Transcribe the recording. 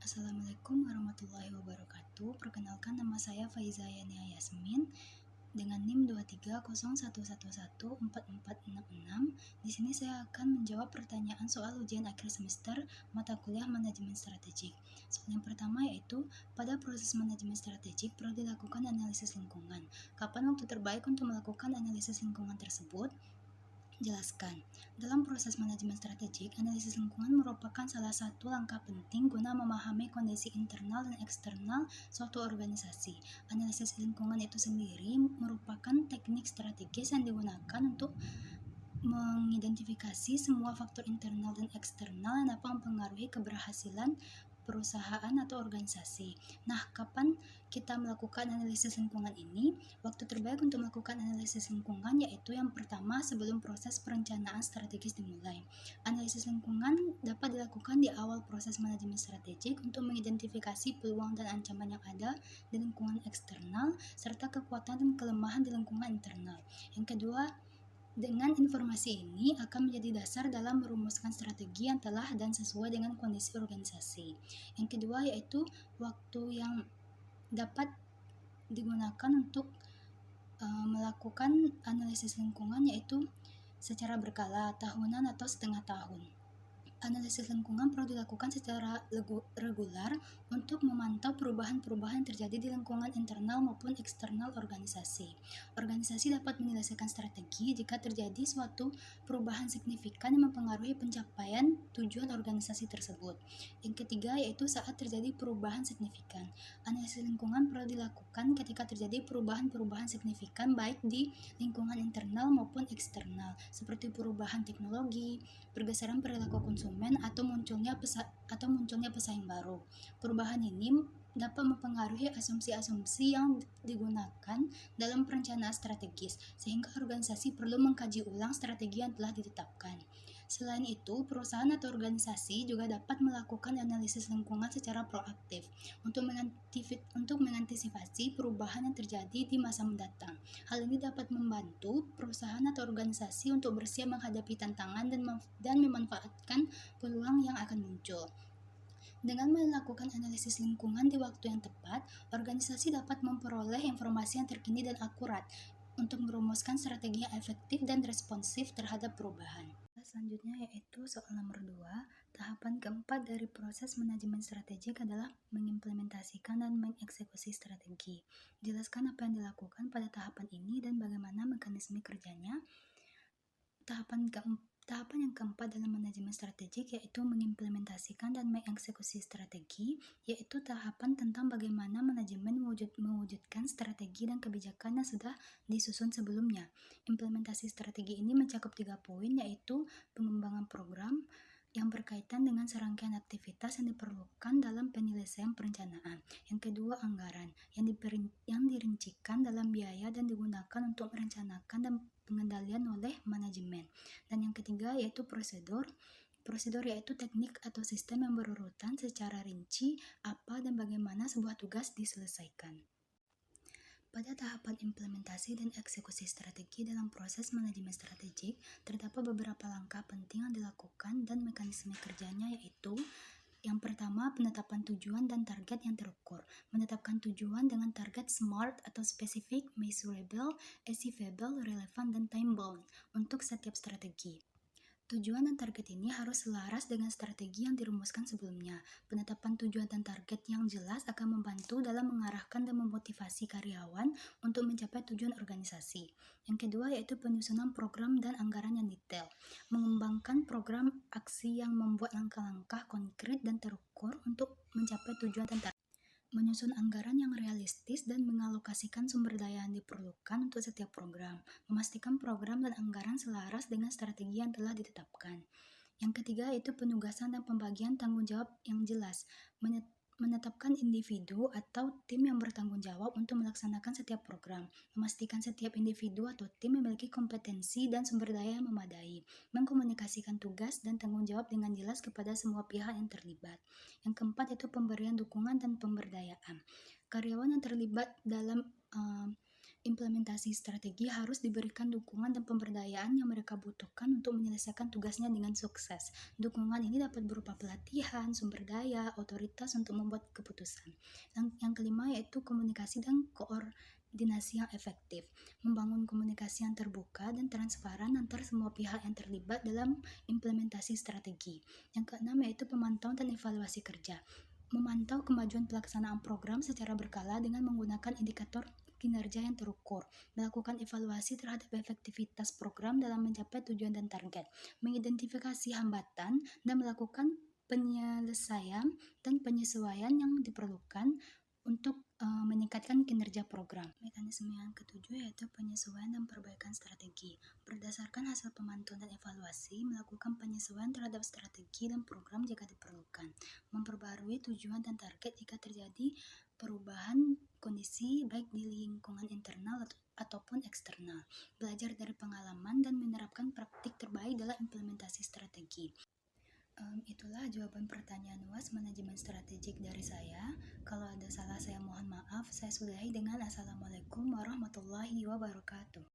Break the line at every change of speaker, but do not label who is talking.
Assalamualaikum warahmatullahi wabarakatuh. Perkenalkan, nama saya Faiza Yania Yasmin dengan NIM 230111446. Di sini saya akan menjawab pertanyaan soal ujian akhir semester mata kuliah manajemen strategik. Soal yang pertama yaitu, pada proses manajemen strategik perlu dilakukan analisis lingkungan. Kapan waktu terbaik untuk melakukan analisis lingkungan tersebut? Jelaskan. Dalam proses manajemen strategik, analisis lingkungan merupakan salah satu langkah penting guna memahami kondisi internal dan eksternal suatu organisasi. Analisis lingkungan itu sendiri merupakan teknik strategis yang digunakan untuk mengidentifikasi semua faktor internal dan eksternal yang dapat mempengaruhi keberhasilan perusahaan atau organisasi. Nah, kapan kita melakukan analisis lingkungan ini? Waktu terbaik untuk melakukan analisis lingkungan yaitu yang pertama, sebelum proses perencanaan strategis dimulai. Analisis lingkungan dapat dilakukan di awal proses manajemen strategik untuk mengidentifikasi peluang dan ancaman yang ada di lingkungan eksternal serta kekuatan dan kelemahan di lingkungan internal. Yang kedua, dengan informasi ini akan menjadi dasar dalam merumuskan strategi yang telah dan sesuai dengan kondisi organisasi. Yang kedua yaitu waktu yang dapat digunakan untuk melakukan analisis lingkungan yaitu secara berkala, tahunan atau setengah tahun. Analisis lingkungan perlu dilakukan secara regular untuk memantau perubahan-perubahan yang terjadi di lingkungan internal maupun eksternal organisasi. Organisasi dapat menyelesaikan strategi jika terjadi suatu perubahan signifikan yang mempengaruhi pencapaian tujuan organisasi tersebut. Yang ketiga yaitu saat terjadi perubahan signifikan. Analisis lingkungan perlu dilakukan ketika terjadi perubahan-perubahan signifikan baik di lingkungan internal maupun eksternal, seperti perubahan teknologi, pergeseran perilaku konsumen, atau munculnya pesaing baru. Perubahan ini dapat mempengaruhi asumsi-asumsi yang digunakan dalam perencanaan strategis, sehingga organisasi perlu mengkaji ulang strategi yang telah ditetapkan. Selain itu, perusahaan atau organisasi juga dapat melakukan analisis lingkungan secara proaktif untuk mengantisipasi perubahan yang terjadi di masa mendatang. Hal ini dapat membantu perusahaan atau organisasi untuk bersiap menghadapi tantangan dan memanfaatkan peluang yang akan muncul. Dengan melakukan analisis lingkungan di waktu yang tepat, organisasi dapat memperoleh informasi yang terkini dan akurat untuk merumuskan strategi yang efektif dan responsif terhadap perubahan. Selanjutnya yaitu soal nomor 2, tahapan keempat dari proses manajemen strategik adalah mengimplementasikan dan mengeksekusi strategi. Jelaskan apa yang dilakukan pada tahapan ini dan bagaimana mekanisme kerjanya. Tahapan yang keempat dalam manajemen strategik yaitu mengimplementasikan dan mengeksekusi strategi, yaitu tahapan tentang bagaimana manajemen mewujudkan strategi dan kebijakan yang sudah disusun sebelumnya. Implementasi strategi ini mencakup 3 poin, yaitu pengembangan program yang berkaitan dengan serangkaian aktivitas yang diperlukan dalam penyelesaian perencanaan. Yang kedua, anggaran yang dirincikan dalam biaya dan digunakan untuk merencanakan dan pengendalian oleh manajemen. Dan yang ketiga yaitu prosedur. Prosedur yaitu teknik atau sistem yang berurutan secara rinci apa dan bagaimana sebuah tugas diselesaikan. Pada tahapan implementasi dan eksekusi strategi dalam proses manajemen strategik, terdapat beberapa langkah penting yang dilakukan dan mekanisme kerjanya, yaitu yang pertama, penetapan tujuan dan target yang terukur. Menetapkan tujuan dengan target SMART atau Specific, Measurable, Achievable, Relevant, dan Time-bound untuk setiap strategi. Tujuan dan target ini harus selaras dengan strategi yang dirumuskan sebelumnya. Penetapan tujuan dan target yang jelas akan membantu dalam mengarahkan dan memotivasi karyawan untuk mencapai tujuan organisasi. Yang kedua yaitu penyusunan program dan anggaran yang detail. Mengembangkan program aksi yang membuat langkah-langkah konkret dan terukur untuk mencapai tujuan dan target. Menyusun anggaran yang realistis dan mengalokasikan sumber daya yang diperlukan untuk setiap program. Memastikan program dan anggaran selaras dengan strategi yang telah ditetapkan. Yang ketiga yaitu penugasan dan pembagian tanggung jawab yang jelas. Menetapkan individu atau tim yang bertanggung jawab untuk melaksanakan setiap program. Memastikan setiap individu atau tim memiliki kompetensi dan sumber daya yang memadai. Mengkomunikasikan tugas dan tanggung jawab dengan jelas kepada semua pihak yang terlibat. Yang keempat yaitu pemberian dukungan dan pemberdayaan. Karyawan yang terlibat dalam Implementasi strategi harus diberikan dukungan dan pemberdayaan yang mereka butuhkan untuk menyelesaikan tugasnya dengan sukses. Dukungan ini dapat berupa pelatihan, sumber daya, otoritas untuk membuat keputusan. Yang kelima yaitu komunikasi dan koordinasi yang efektif. Membangun komunikasi yang terbuka dan transparan antar semua pihak yang terlibat dalam implementasi strategi. Yang keenam yaitu pemantauan dan evaluasi kerja. Memantau kemajuan pelaksanaan program secara berkala dengan menggunakan indikator kinerja yang terukur, melakukan evaluasi terhadap efektivitas program dalam mencapai tujuan dan target, mengidentifikasi hambatan, dan melakukan penyelesaian dan penyesuaian yang diperlukan untuk meningkatkan kinerja program. Mekanisme yang ketujuh yaitu penyesuaian dan perbaikan strategi. Berdasarkan hasil pemantauan dan evaluasi, melakukan penyesuaian terhadap strategi dan program jika diperlukan. Memperbarui tujuan dan target jika terjadi perubahan kondisi baik di lingkungan internal ataupun eksternal. Belajar dari pengalaman dan menerapkan praktik terbaik dalam implementasi strategi. Itulah jawaban pertanyaan UAS manajemen strategik dari saya. Kalau ada salah saya mohon maaf. Saya sudahi dengan Assalamualaikum warahmatullahi wabarakatuh.